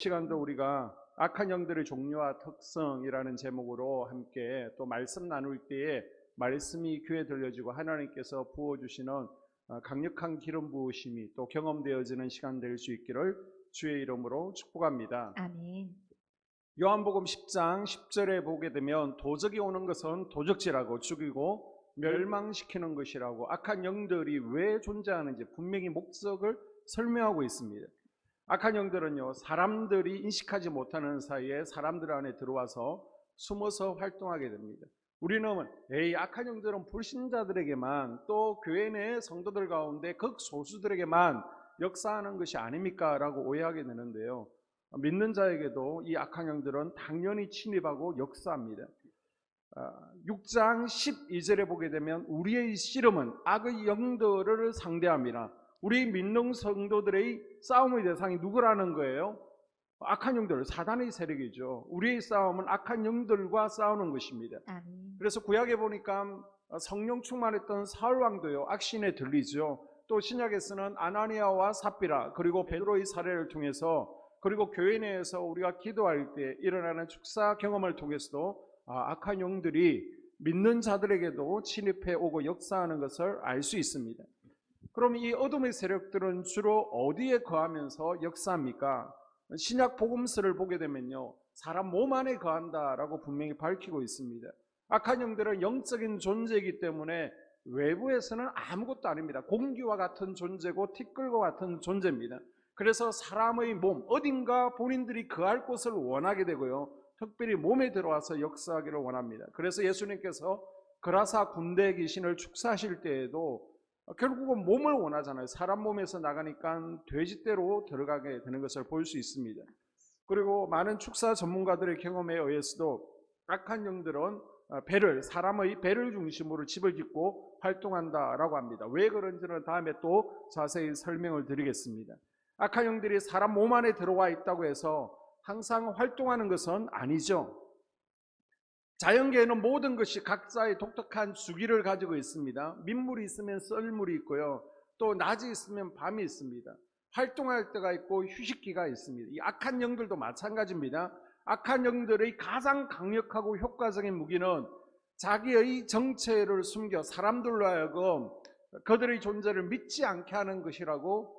시간도 우리가 악한 영들의 종류와 특성이라는 제목으로 함께 또 말씀 나눌 때에 말씀이 귀에 들려지고 하나님께서 부어주시는 강력한 기름 부으심이 또 경험되어지는 시간 될 수 있기를 주의 이름으로 축복합니다. 아멘. 요한복음 10장 10절에 보게 되면 도적이 오는 것은 도적질하고 죽이고 멸망시키는 것이라고 악한 영들이 왜 존재하는지 분명히 목적을 설명하고 있습니다. 악한 영들은요, 사람들이 인식하지 못하는 사이에 사람들 안에 들어와서 숨어서 활동하게 됩니다. 우리는 악한 영들은 불신자들에게만 또 교회 내 성도들 가운데 극소수들에게만 역사하는 것이 아닙니까? 라고 오해하게 되는데요, 믿는 자에게도 이 악한 영들은 당연히 침입하고 역사합니다. 6장 12절에 보게 되면 우리의 씨름은 악의 영들을 상대합니다. 우리 믿는 성도들의 싸움의 대상이 누구라는 거예요? 악한 영들, 사단의 세력이죠. 우리의 싸움은 악한 영들과 싸우는 것입니다. 그래서 구약에 보니까 성령 충만했던 사울 왕도요, 악신에 들리죠. 또 신약에서는 아나니아와 삽비라 그리고 베드로의 사례를 통해서, 그리고 교회 내에서 우리가 기도할 때 일어나는 축사 경험을 통해서도 악한 영들이 믿는 자들에게도 침입해 오고 역사하는 것을 알 수 있습니다. 그럼 이 어둠의 세력들은 주로 어디에 거하면서 역사합니까? 신약 복음서를 보게 되면요, 사람 몸 안에 거한다라고 분명히 밝히고 있습니다. 악한 영들은 영적인 존재이기 때문에 외부에서는 아무것도 아닙니다. 공기와 같은 존재고 티끌과 같은 존재입니다. 그래서 사람의 몸, 어딘가 본인들이 거할 곳을 원하게 되고요, 특별히 몸에 들어와서 역사하기를 원합니다. 그래서 예수님께서 그라사 군대 귀신을 축사하실 때에도 결국은 몸을 원하잖아요. 사람 몸에서 나가니까 돼지떼로 들어가게 되는 것을 볼 수 있습니다. 그리고 많은 축사 전문가들의 경험에 의해서도 악한 영들은 사람의 배를 중심으로 집을 짓고 활동한다라고 합니다. 왜 그런지는 다음에 또 자세히 설명을 드리겠습니다. 악한 영들이 사람 몸 안에 들어와 있다고 해서 항상 활동하는 것은 아니죠. 자연계에는 모든 것이 각자의 독특한 주기를 가지고 있습니다. 민물이 있으면 썰물이 있고요, 또 낮이 있으면 밤이 있습니다. 활동할 때가 있고 휴식기가 있습니다. 이 악한 영들도 마찬가지입니다. 악한 영들의 가장 강력하고 효과적인 무기는 자기의 정체를 숨겨 사람들로 하여금 그들의 존재를 믿지 않게 하는 것이라고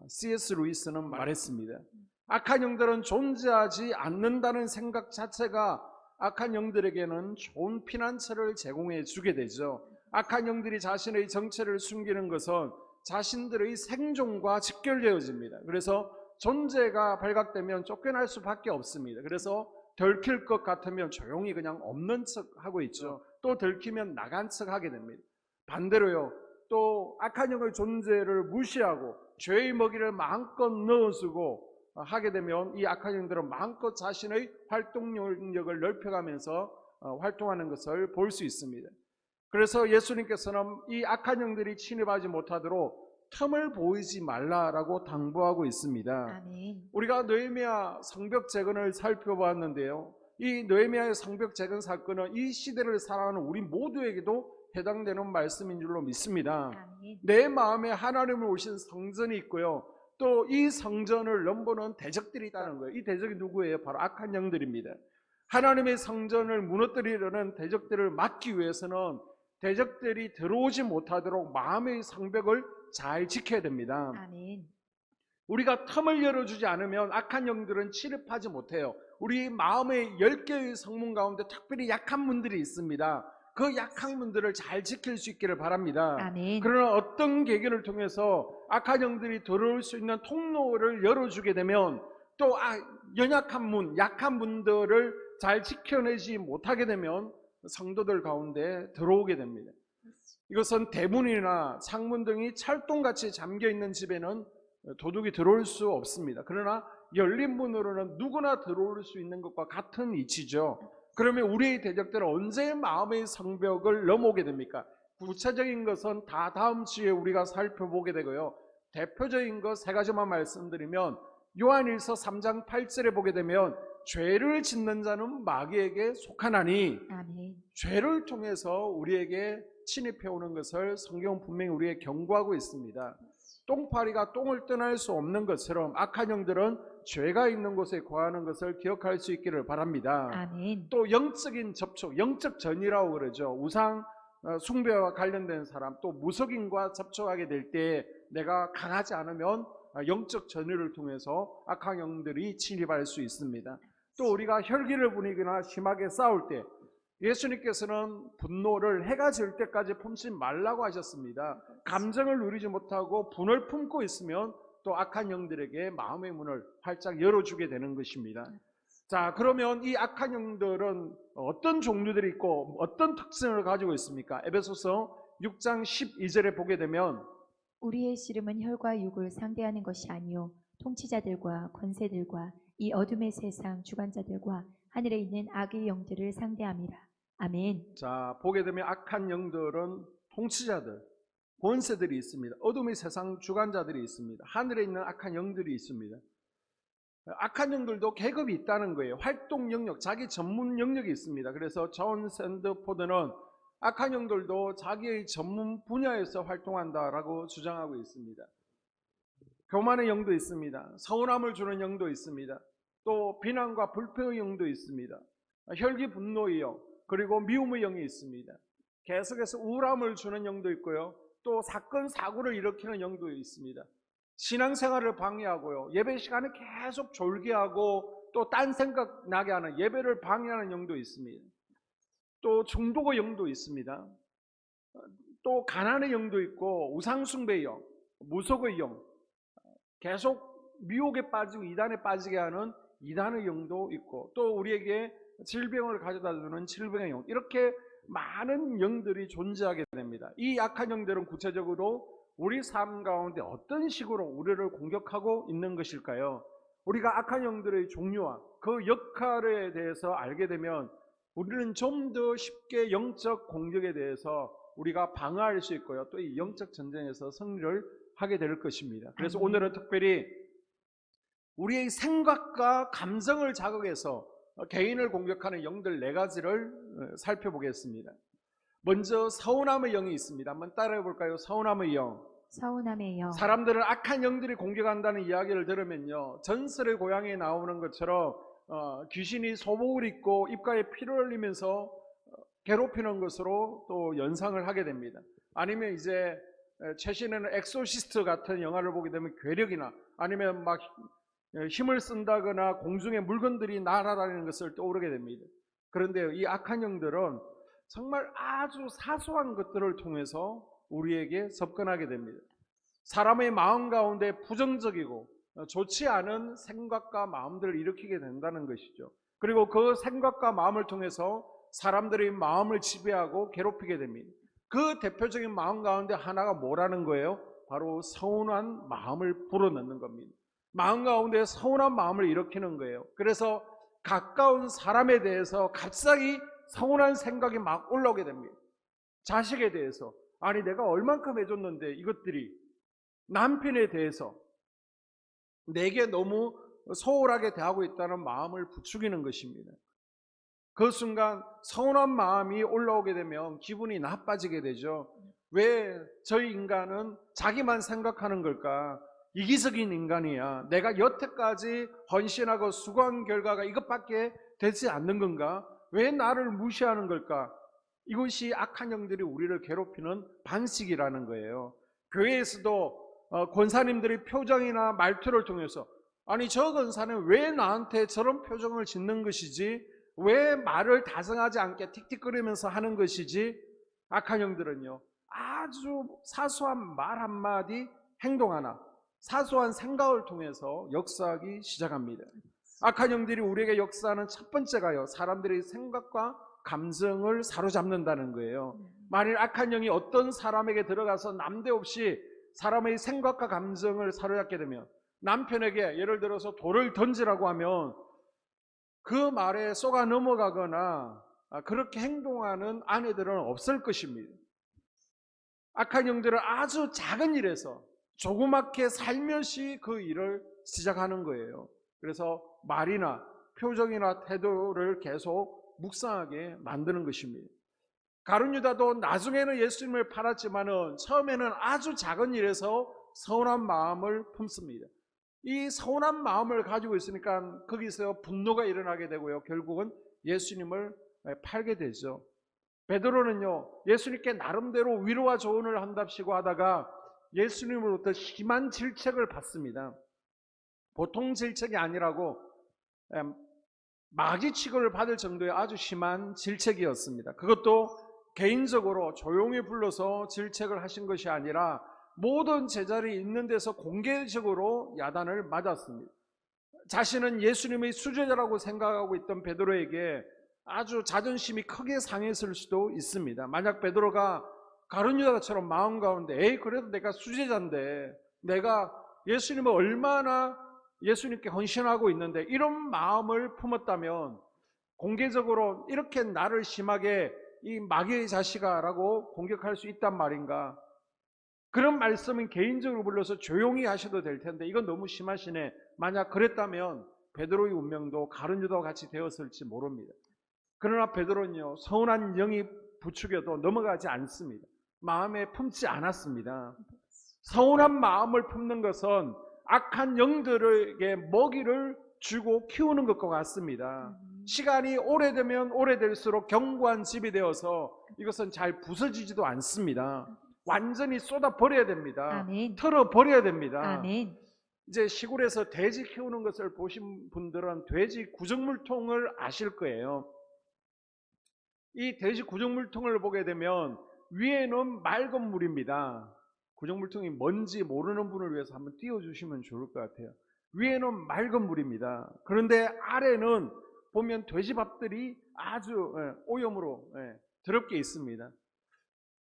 C.S. 루이스는 말했습니다. 악한 영들은 존재하지 않는다는 생각 자체가 악한 영들에게는 좋은 피난처를 제공해 주게 되죠. 악한 영들이 자신의 정체를 숨기는 것은 자신들의 생존과 직결되어집니다. 그래서 존재가 발각되면 쫓겨날 수밖에 없습니다. 그래서 들킬 것 같으면 조용히 그냥 없는 척 하고 있죠. 또 들키면 나간 척 하게 됩니다. 반대로요, 또 악한 영의 존재를 무시하고 죄의 먹이를 마음껏 넣어주고 하게 되면 이 악한 영들은 마음껏 자신의 활동 영역을 넓혀가면서 활동하는 것을 볼 수 있습니다. 그래서 예수님께서는 이 악한 영들이 침입하지 못하도록 틈을 보이지 말라라고 당부하고 있습니다. 아멘. 우리가 느헤미야 성벽 재건을 살펴보았는데요, 이 느헤미야의 성벽 재건 사건은 이 시대를 살아가는 우리 모두에게도 해당되는 말씀인 줄로 믿습니다. 아멘. 내 마음에 하나님을 오신 성전이 있고요, 또 이 성전을 넘보는 대적들이 있다는 거예요. 이 대적이 누구예요? 바로 악한 영들입니다. 하나님의 성전을 무너뜨리려는 대적들을 막기 위해서는 대적들이 들어오지 못하도록 마음의 성벽을 잘 지켜야 됩니다. 아멘. 우리가 틈을 열어주지 않으면 악한 영들은 침입하지 못해요. 우리 마음의 10개의 성문 가운데 특별히 약한 분들이 있습니다. 그 약한 분들을 잘 지킬 수 있기를 바랍니다. 아멘. 그러나 어떤 계기를 통해서 악한 영들이 들어올 수 있는 통로를 열어주게 되면 또 연약한 문, 약한 분들을 잘 지켜내지 못하게 되면 성도들 가운데 들어오게 됩니다. 이것은 대문이나 창문 등이 찰똥같이 잠겨있는 집에는 도둑이 들어올 수 없습니다. 그러나 열린 문으로는 누구나 들어올 수 있는 것과 같은 이치죠. 그러면 우리의 대적들은 언제 마음의 성벽을 넘어오게 됩니까? 구체적인 것은 다 다음 주에 우리가 살펴보게 되고요, 대표적인 것 세 가지만 말씀드리면, 요한일서 3장 8절에 보게 되면 죄를 짓는 자는 마귀에게 속하나니, 아멘. 죄를 통해서 우리에게 침입해 오는 것을 성경은 분명히 우리에게 경고하고 있습니다. 똥파리가 똥을 떠날 수 없는 것처럼 악한 영들은 죄가 있는 곳에 거하는 것을 기억할 수 있기를 바랍니다. 아멘. 또 영적인 접촉, 영적 전이라고 그러죠. 우상 숭배와 관련된 사람, 또 무속인과 접촉하게 될 때 내가 강하지 않으면 영적 전이를 통해서 악한 영들이 침입할 수 있습니다. 또 우리가 혈기를 부리거나 심하게 싸울 때 예수님께서는 분노를 해가 질 때까지 품지 말라고 하셨습니다. 감정을 누리지 못하고 분을 품고 있으면 또 악한 영들에게 마음의 문을 활짝 열어주게 되는 것입니다. 자, 그러면 이 악한 영들은 어떤 종류들이 있고 어떤 특징을 가지고 있습니까? 에베소서 6장 12절에 보게 되면 우리의 씨름은 혈과 육을 상대하는 것이 아니요 통치자들과 권세들과 이 어둠의 세상 주관자들과 하늘에 있는 악의 영들을 상대함이라. 아멘. 자, 보게 되면 악한 영들은 통치자들, 권세들이 있습니다. 어둠의 세상 주관자들이 있습니다. 하늘에 있는 악한 영들이 있습니다. 악한 영들도 계급이 있다는 거예요. 활동 영역, 자기 전문 영역이 있습니다. 그래서 존 샌드포드는 악한 영들도 자기의 전문 분야에서 활동한다라고 주장하고 있습니다. 교만의 영도 있습니다. 서운함을 주는 영도 있습니다. 또 비난과 불평의 영도 있습니다. 혈기 분노의 영, 그리고 미움의 영이 있습니다. 계속해서 우울함을 주는 영도 있고요. 또 사건 사고를 일으키는 영도 있습니다. 신앙생활을 방해하고요. 예배 시간에 계속 졸기하고 또 딴 생각 나게 하는 예배를 방해하는 영도 있습니다. 또 중독의 영도 있습니다. 또 가난의 영도 있고 우상숭배의 영, 무속의 영, 계속 미혹에 빠지고 이단에 빠지게 하는 이단의 영도 있고 또 우리에게 질병을 가져다 주는 질병의 영, 이렇게 많은 영들이 존재하게 됩니다. 이 악한 영들은 구체적으로 우리 삶 가운데 어떤 식으로 우리를 공격하고 있는 것일까요? 우리가 악한 영들의 종류와 그 역할에 대해서 알게 되면 우리는 좀 더 쉽게 영적 공격에 대해서 우리가 방어할 수 있고요. 또 이 영적 전쟁에서 승리를 하게 될 것입니다. 그래서 오늘은 특별히 우리의 생각과 감정을 자극해서 개인을 공격하는 영들 4가지를 살펴보겠습니다. 먼저 서운함의 영이 있습니다. 한번 따라해 볼까요? 서운함의 영. 서운함의 영. 사람들을 악한 영들이 공격한다는 이야기를 들으면요, 전설의 고향에 나오는 것처럼 귀신이 소복을 입고 입가에 피를 흘리면서 괴롭히는 것으로 또 연상을 하게 됩니다. 아니면 이제 최신에는 엑소시스트 같은 영화를 보게 되면 괴력이나 아니면 막 힘을 쓴다거나 공중에 물건들이 날아다니는 것을 떠오르게 됩니다. 그런데 이 악한 영들은 정말 아주 사소한 것들을 통해서 우리에게 접근하게 됩니다. 사람의 마음 가운데 부정적이고 좋지 않은 생각과 마음들을 일으키게 된다는 것이죠. 그리고 그 생각과 마음을 통해서 사람들의 마음을 지배하고 괴롭히게 됩니다. 그 대표적인 마음 가운데 하나가 뭐라는 거예요? 바로 서운한 마음을 불어넣는 겁니다. 마음 가운데 서운한 마음을 일으키는 거예요. 그래서 가까운 사람에 대해서 갑자기 서운한 생각이 막 올라오게 됩니다. 자식에 대해서, 아니 내가 얼만큼 해줬는데 이것들이, 남편에 대해서 내게 너무 소홀하게 대하고 있다는 마음을 부추기는 것입니다. 그 순간 서운한 마음이 올라오게 되면 기분이 나빠지게 되죠. 왜 저희 인간은 자기만 생각하는 걸까? 이기적인 인간이야. 내가 여태까지 헌신하고 수고한 결과가 이것밖에 되지 않는 건가? 왜 나를 무시하는 걸까? 이것이 악한 영들이 우리를 괴롭히는 방식이라는 거예요. 교회에서도 권사님들의 표정이나 말투를 통해서, 아니 저 권사는 왜 나한테 저런 표정을 짓는 것이지? 왜 말을 다정하지 않게 틱틱거리면서 하는 것이지? 악한 영들은요, 아주 사소한 말 한마디, 행동 하나, 사소한 생각을 통해서 역사하기 시작합니다. 악한 영들이 우리에게 역사하는 첫 번째가요, 사람들의 생각과 감정을 사로잡는다는 거예요. 만일 악한 영이 어떤 사람에게 들어가서 남대없이 사람의 생각과 감정을 사로잡게 되면, 남편에게 예를 들어서 돌을 던지라고 하면 그 말에 쏘가 넘어가거나 그렇게 행동하는 아내들은 없을 것입니다. 악한 영들은 아주 작은 일에서 조그맣게 살며시 그 일을 시작하는 거예요. 그래서 말이나 표정이나 태도를 계속 묵상하게 만드는 것입니다. 가룟 유다도 나중에는 예수님을 팔았지만은 처음에는 아주 작은 일에서 서운한 마음을 품습니다. 이 서운한 마음을 가지고 있으니까 거기서 분노가 일어나게 되고요. 결국은 예수님을 팔게 되죠. 베드로는요, 예수님께 나름대로 위로와 조언을 한답시고 하다가 예수님으로부터 심한 질책을 받습니다. 보통 질책이 아니라고 마귀 취급을 받을 정도의 아주 심한 질책이었습니다. 그것도 개인적으로 조용히 불러서 질책을 하신 것이 아니라 모든 제자들이 있는 데서 공개적으로 야단을 맞았습니다. 자신은 예수님의 수제자라고 생각하고 있던 베드로에게 아주 자존심이 크게 상했을 수도 있습니다. 만약 베드로가 가룟 유다처럼 마음 가운데 에이 그래도 내가 수제자인데 내가 예수님을 얼마나 예수님께 헌신하고 있는데 이런 마음을 품었다면 공개적으로 이렇게 나를 심하게 이 마귀의 자식아 라고 공격할 수 있단 말인가. 그런 말씀은 개인적으로 불러서 조용히 하셔도 될 텐데 이건 너무 심하시네. 만약 그랬다면 베드로의 운명도 가룟 유다와 같이 되었을지 모릅니다. 그러나 베드로는요, 서운한 영이 부추겨도 넘어가지 않습니다. 마음에 품지 않았습니다. 서운한 마음을 품는 것은 악한 영들에게 먹이를 주고 키우는 것과 같습니다. 시간이 오래되면 오래될수록 견고한 집이 되어서 이것은 잘 부서지지도 않습니다. 완전히 쏟아 버려야 됩니다. 아멘. 털어 버려야 됩니다. 아멘. 이제 시골에서 돼지 키우는 것을 보신 분들은 돼지 구정물통을 아실 거예요. 이 돼지 구정물통을 보게 되면 위에는 맑은 물입니다. 구정물통이 뭔지 모르는 분을 위해서 한번 띄워주시면 좋을 것 같아요. 위에는 맑은 물입니다. 그런데 아래는 보면 돼지밥들이 아주 오염으로 더럽게 있습니다.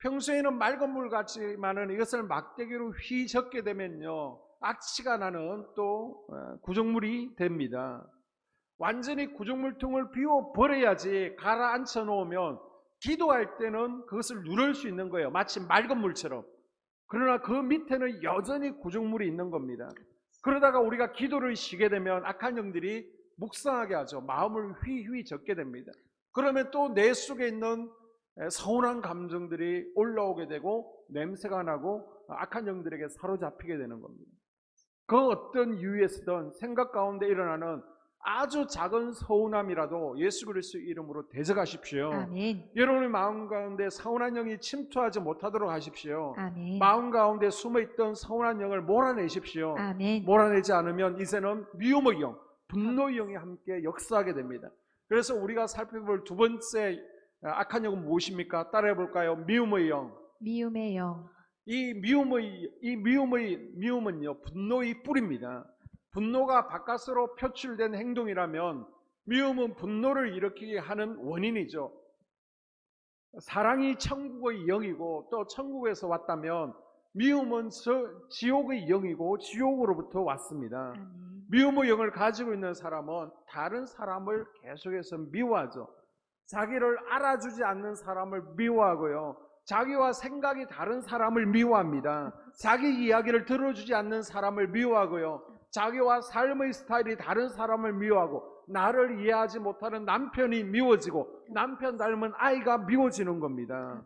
평소에는 맑은 물 같지만은 이것을 막대기로 휘젓게 되면요, 악취가 나는 또 구정물이 됩니다. 완전히 구정물통을 비워버려야지 가라앉혀 놓으면 기도할 때는 그것을 누를 수 있는 거예요. 마치 맑은 물처럼. 그러나 그 밑에는 여전히 구정물이 있는 겁니다. 그러다가 우리가 기도를 쉬게 되면 악한 영들이 묵상하게 하죠. 마음을 휘휘 젓게 됩니다. 그러면 또 내 속에 있는 서운한 감정들이 올라오게 되고 냄새가 나고 악한 영들에게 사로잡히게 되는 겁니다. 그 어떤 이유에서든 생각 가운데 일어나는 아주 작은 서운함이라도 예수 그리스도의 이름으로 대적하십시오. 아멘. 여러분의 마음 가운데 서운한 영이 침투하지 못하도록 하십시오. 아멘. 마음 가운데 숨어있던 서운한 영을 몰아내십시오. 아멘. 몰아내지 않으면 이제는 미움의 영, 분노의 영이 함께 역사하게 됩니다. 그래서 우리가 살펴볼 두 번째 악한 영은 무엇입니까? 따라해 볼까요? 미움의 영. 미움의 영. 이 미움은요, 분노의 뿌리입니다. 분노가 바깥으로 표출된 행동이라면 미움은 분노를 일으키게 하는 원인이죠. 사랑이 천국의 영이고 또 천국에서 왔다면 미움은 지옥의 영이고 지옥으로부터 왔습니다. 아멘. 미움의 영을 가지고 있는 사람은 다른 사람을 계속해서 미워하죠. 자기를 알아주지 않는 사람을 미워하고요, 자기와 생각이 다른 사람을 미워합니다. 자기 이야기를 들어주지 않는 사람을 미워하고요, 자기와 삶의 스타일이 다른 사람을 미워하고, 나를 이해하지 못하는 남편이 미워지고 남편 닮은 아이가 미워지는 겁니다.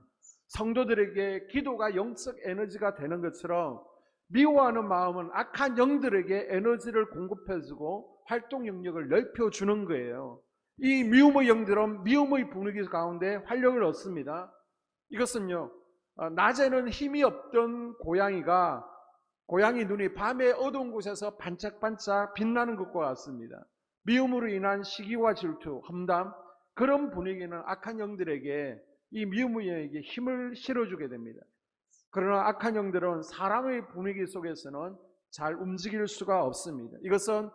성도들에게 기도가 영적 에너지가 되는 것처럼 미워하는 마음은 악한 영들에게 에너지를 공급해주고 활동 영역을 넓혀주는 거예요. 이 미움의 영들은 미움의 분위기 가운데 활력을 얻습니다. 이것은요, 낮에는 힘이 없던 고양이 눈이 밤에 어두운 곳에서 반짝반짝 빛나는 것과 같습니다. 미움으로 인한 시기와 질투, 험담, 그런 분위기는 악한 영들에게, 이 미움의 영에게 힘을 실어주게 됩니다. 그러나 악한 영들은 사람의 분위기 속에서는 잘 움직일 수가 없습니다. 이것은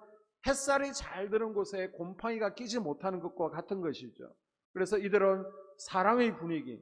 햇살이 잘 드는 곳에 곰팡이가 끼지 못하는 것과 같은 것이죠. 그래서 이들은 사람의 분위기,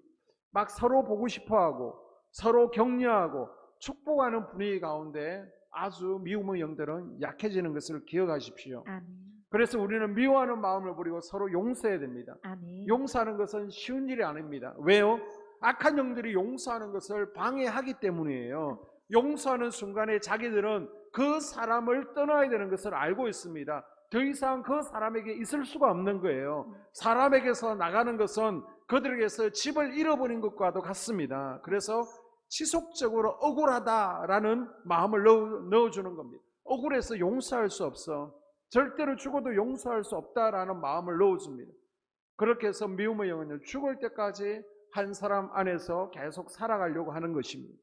막 서로 보고 싶어하고 서로 격려하고 축복하는 분위기 가운데 아주 미움의 영들은 약해지는 것을 기억하십시오. 아멘. 그래서 우리는 미워하는 마음을 버리고 서로 용서해야 됩니다. 아멘. 용서하는 것은 쉬운 일이 아닙니다. 왜요? 악한 영들이 용서하는 것을 방해하기 때문이에요. 용서하는 순간에 자기들은 그 사람을 떠나야 되는 것을 알고 있습니다. 더 이상 그 사람에게 있을 수가 없는 거예요. 사람에게서 나가는 것은 그들에게서 집을 잃어버린 것과도 같습니다. 그래서 지속적으로 억울하다라는 마음을 넣어주는 겁니다. 억울해서 용서할 수 없어. 절대로 죽어도 용서할 수 없다라는 마음을 넣어줍니다. 그렇게 해서 미움의 영은 죽을 때까지 한 사람 안에서 계속 살아가려고 하는 것입니다.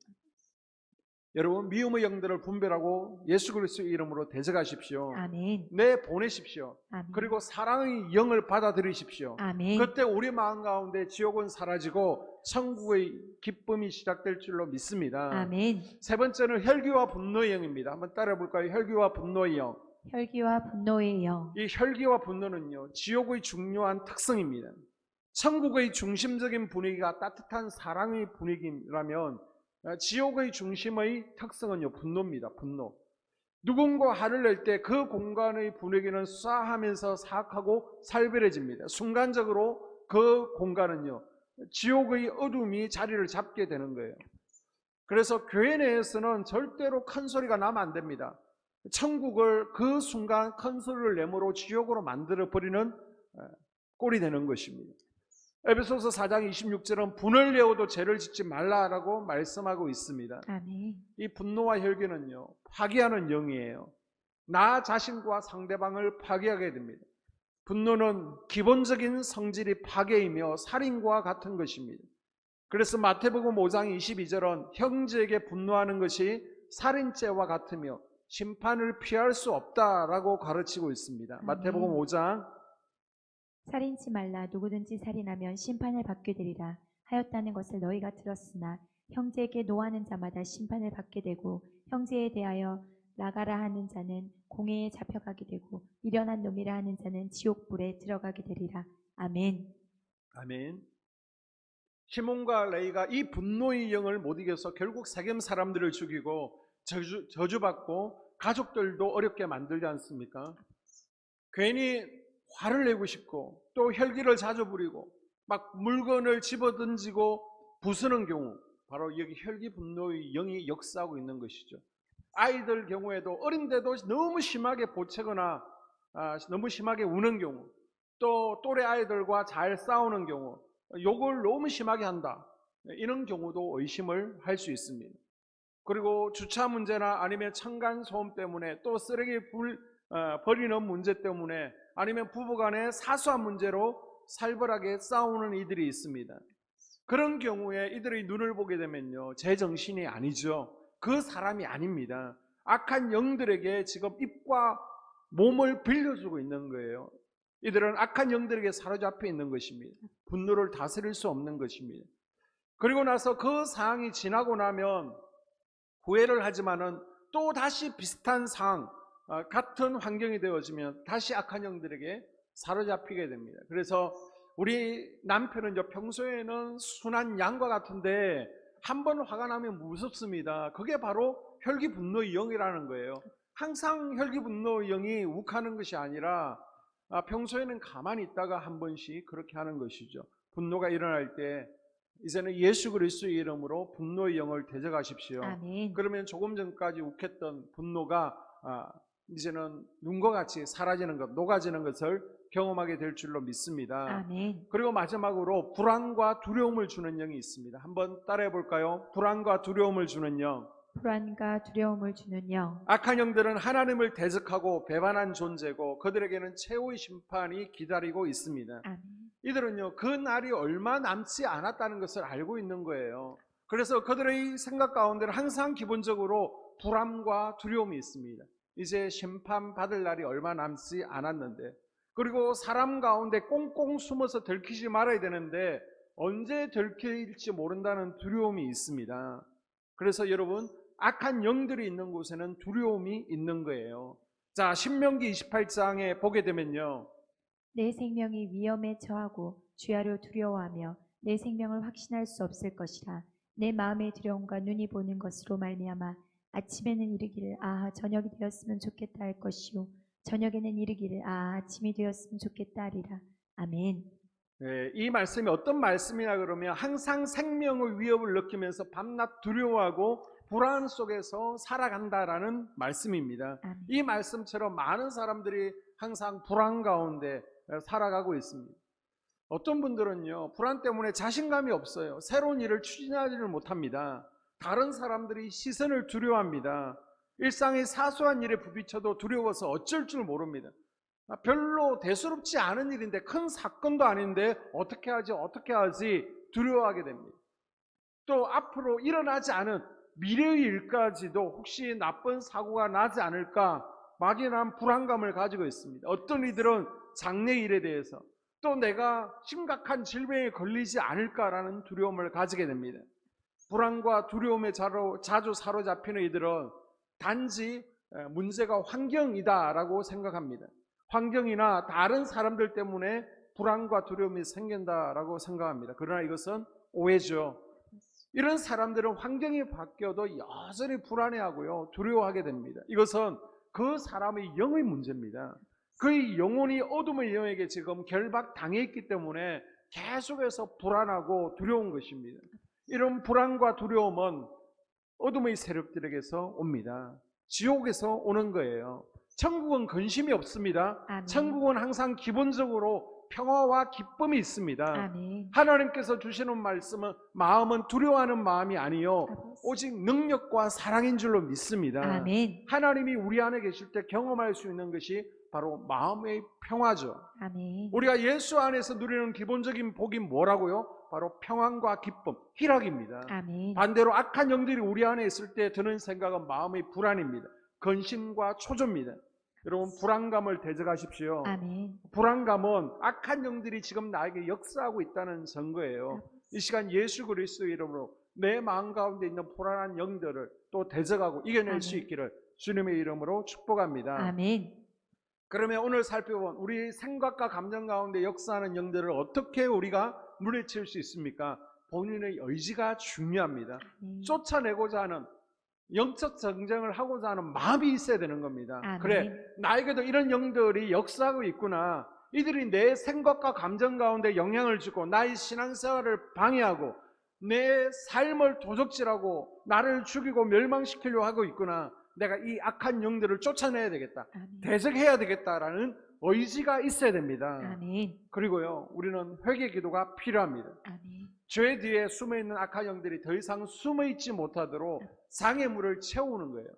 여러분, 미움의 영들을 분별하고 예수 그리스도의 이름으로 대적하십시오. 아멘. 보내십시오. 아멘. 그리고 사랑의 영을 받아들이십시오. 아멘. 그때 우리 마음 가운데 지옥은 사라지고 천국의 기쁨이 시작될 줄로 믿습니다. 아멘. 세 번째는 혈기와 분노의 영입니다. 한번 따라해 볼까요? 혈기와 분노의 영. 혈기와 분노의 영. 이 혈기와 분노는요, 지옥의 중요한 특성입니다. 천국의 중심적인 분위기가 따뜻한 사랑의 분위기라면 지옥의 중심의 특성은요, 분노입니다. 분노. 누군가 화를 낼 때 그 공간의 분위기는 싸하면서 사악하고 살벌해집니다. 순간적으로 그 공간은요, 지옥의 어둠이 자리를 잡게 되는 거예요. 그래서 교회 내에서는 절대로 큰 소리가 나면 안 됩니다. 천국을 그 순간 큰 소리를 내므로 지옥으로 만들어 버리는 꼴이 되는 것입니다. 에베소서 4장 26절은 분을 내어도 죄를 짓지 말라라고 말씀하고 있습니다. 아멘. 이 분노와 혈기는요, 파괴하는 영이에요. 나 자신과 상대방을 파괴하게 됩니다. 분노는 기본적인 성질이 파괴이며 살인과 같은 것입니다. 그래서 마태복음 5장 22절은 형제에게 분노하는 것이 살인죄와 같으며 심판을 피할 수 없다라고 가르치고 있습니다. 마태복음 5장 살인치 말라. 누구든지 살인하면 심판을 받게 되리라 하였다는 것을 너희가 들었으나 형제에게 노하는 자마다 심판을 받게 되고 형제에 대하여 나가라 하는 자는 공회에 잡혀가게 되고 미련한 놈이라 하는 자는 지옥불에 들어가게 되리라. 아멘. 아멘. 시몬과 레이가 이 분노의 영을 못 이겨서 결국 세겜 사람들을 죽이고 저주받고 가족들도 어렵게 만들지 않습니까? 괜히 화를 내고 싶고 또 혈기를 자주 부리고 막 물건을 집어던지고 부수는 경우, 바로 여기 혈기 분노의 영이 역사하고 있는 것이죠. 아이들 경우에도 어린데도 너무 심하게 보채거나 너무 심하게 우는 경우, 또 또래 아이들과 잘 싸우는 경우, 욕을 너무 심하게 한다, 이런 경우도 의심을 할 수 있습니다. 그리고 주차 문제나 아니면 층간소음 때문에 또 쓰레기 버리는 문제 때문에 아니면 부부간의 사소한 문제로 살벌하게 싸우는 이들이 있습니다. 그런 경우에 이들의 눈을 보게 되면요, 제 정신이 아니죠. 그 사람이 아닙니다. 악한 영들에게 지금 입과 몸을 빌려주고 있는 거예요. 이들은 악한 영들에게 사로잡혀 있는 것입니다. 분노를 다스릴 수 없는 것입니다. 그리고 나서 그 상황이 지나고 나면 후회를 하지만은 또 다시 비슷한 상황, 같은 환경이 되어지면 다시 악한 영들에게 사로잡히게 됩니다. 그래서 우리 남편은 평소에는 순한 양과 같은데 한 번 화가 나면 무섭습니다. 그게 바로 혈기 분노의 영이라는 거예요. 항상 혈기 분노의 영이 욱하는 것이 아니라 평소에는 가만히 있다가 한 번씩 그렇게 하는 것이죠. 분노가 일어날 때 이제는 예수 그리스도의 이름으로 분노의 영을 대적하십시오. 아멘. 그러면 조금 전까지 욱했던 분노가 이제는 눈과 같이 사라지는 것, 녹아지는 것을 경험하게 될 줄로 믿습니다. 아멘. 그리고 마지막으로 불안과 두려움을 주는 영이 있습니다. 한번 따라해 볼까요? 불안과 두려움을 주는 영. 불안과 두려움을 주는 영. 악한 영들은 하나님을 대적하고 배반한 존재고 그들에게는 최후의 심판이 기다리고 있습니다. 아멘. 이들은요, 그 날이 얼마 남지 않았다는 것을 알고 있는 거예요. 그래서 그들의 생각 가운데는 항상 기본적으로 불안과 두려움이 있습니다. 이제 심판받을 날이 얼마 남지 않았는데, 그리고 사람 가운데 꽁꽁 숨어서 들키지 말아야 되는데 언제 들킬지 모른다는 두려움이 있습니다. 그래서 여러분, 악한 영들이 있는 곳에는 두려움이 있는 거예요. 자, 신명기 28장에 보게 되면요, 내 생명이 위험에 처하고 주야로 두려워하며 내 생명을 확신할 수 없을 것이라. 내 마음의 두려움과 눈이 보는 것으로 말미암아 아침에는 이르기를 아하 저녁이 되었으면 좋겠다 할 것이요 저녁에는 이르기를 아하 아침이 되었으면 좋겠다 하리라. 아멘. 네, 이 말씀이 어떤 말씀이냐 그러면 항상 생명의 위협을 느끼면서 밤낮 두려워하고 불안 속에서 살아간다라는 말씀입니다. 아멘. 이 말씀처럼 많은 사람들이 항상 불안 가운데 살아가고 있습니다. 어떤 분들은요, 불안 때문에 자신감이 없어요. 새로운 일을 추진하지를 못합니다. 다른 사람들이 시선을 두려워합니다. 일상의 사소한 일에 부딪혀도 두려워서 어쩔 줄 모릅니다. 별로 대수롭지 않은 일인데, 큰 사건도 아닌데 어떻게 하지 두려워하게 됩니다. 또 앞으로 일어나지 않은 미래의 일까지도 혹시 나쁜 사고가 나지 않을까 막연한 불안감을 가지고 있습니다. 어떤 이들은 장래 일에 대해서, 또 내가 심각한 질병에 걸리지 않을까라는 두려움을 가지게 됩니다. 불안과 두려움에 자주 사로잡히는 이들은 단지 문제가 환경이다라고 생각합니다. 환경이나 다른 사람들 때문에 불안과 두려움이 생긴다라고 생각합니다. 그러나 이것은 오해죠. 이런 사람들은 환경이 바뀌어도 여전히 불안해하고요, 두려워하게 됩니다. 이것은 그 사람의 영의 문제입니다. 그의 영혼이 어둠의 영에게 지금 결박당해 있기 때문에 계속해서 불안하고 두려운 것입니다. 이런 불안과 두려움은 어둠의 세력들에게서 옵니다. 지옥에서 오는 거예요. 천국은 근심이 없습니다. 아멘. 천국은 항상 기본적으로 평화와 기쁨이 있습니다. 아멘. 하나님께서 주시는 말씀은 마음은 두려워하는 마음이 아니요 오직 능력과 사랑인 줄로 믿습니다. 아멘. 하나님이 우리 안에 계실 때 경험할 수 있는 것이 바로 마음의 평화죠. 아멘. 우리가 예수 안에서 누리는 기본적인 복이 뭐라고요? 바로 평안과 기쁨, 희락입니다. 아멘. 반대로 악한 영들이 우리 안에 있을 때 드는 생각은 마음의 불안입니다. 근심과 초조입니다. 여러분, 불안감을 대적하십시오. 아멘. 불안감은 악한 영들이 지금 나에게 역사하고 있다는 증거예요. 이 시간 예수 그리스도의 이름으로 내 마음 가운데 있는 불안한 영들을 또 대적하고 이겨낼 수 있기를 주님의 이름으로 축복합니다. 아멘. 그러면 오늘 살펴본 우리 생각과 감정 가운데 역사하는 영들을 어떻게 우리가 물리칠 수 있습니까? 본인의 의지가 중요합니다. 쫓아내고자 하는, 영적 전쟁을 하고자 하는 마음이 있어야 되는 겁니다. 아멘. 그래, 나에게도 이런 영들이 역사하고 있구나. 이들이 내 생각과 감정 가운데 영향을 주고 나의 신앙생활을 방해하고 내 삶을 도적질하고 나를 죽이고 멸망시키려고 하고 있구나. 내가 이 악한 영들을 쫓아내야 되겠다. 아멘. 대적해야 되겠다라는 의지가 있어야 됩니다. 아멘. 그리고요, 우리는 회개 기도가 필요합니다. 아멘. 죄 뒤에 숨어있는 악한 영들이 더 이상 숨어있지 못하도록 장애물을 채우는 거예요.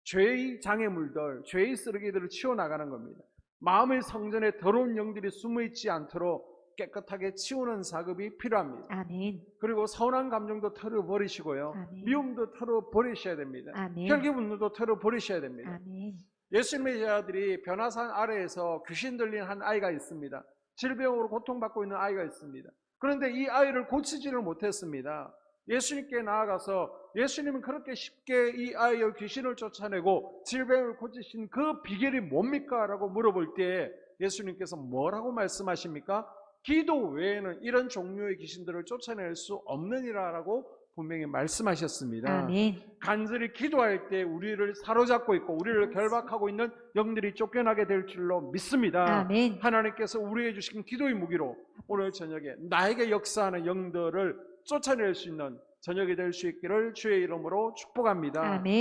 죄의 장애물들, 죄의 쓰레기들을 치워나가는 겁니다. 마음의 성전에 더러운 영들이 숨어있지 않도록 깨끗하게 치우는 작업이 필요합니다. 아멘. 그리고 서운한 감정도 털어버리시고요. 아멘. 미움도 털어버리셔야 됩니다. 아멘. 혈기 분노도 털어버리셔야 됩니다. 아멘. 예수님의 제자들이 변화산 아래에서 귀신 들린 한 아이가 있습니다. 질병으로 고통받고 있는 아이가 있습니다. 그런데 이 아이를 고치지를 못했습니다. 예수님께 나아가서 예수님은 그렇게 쉽게 이 아이의 귀신을 쫓아내고 질병을 고치신 그 비결이 뭡니까? 라고 물어볼 때 예수님께서 뭐라고 말씀하십니까? 기도 외에는 이런 종류의 귀신들을 쫓아낼 수 없느니라라고 분명히 말씀하셨습니다. 아멘. 간절히 기도할 때 우리를 사로잡고 있고 우리를 결박하고 있는 영들이 쫓겨나게 될 줄로 믿습니다. 아멘. 하나님께서 우리에게 주신 기도의 무기로 오늘 저녁에 나에게 역사하는 영들을 쫓아낼 수 있는 저녁이 될 수 있기를 주의 이름으로 축복합니다. 아멘.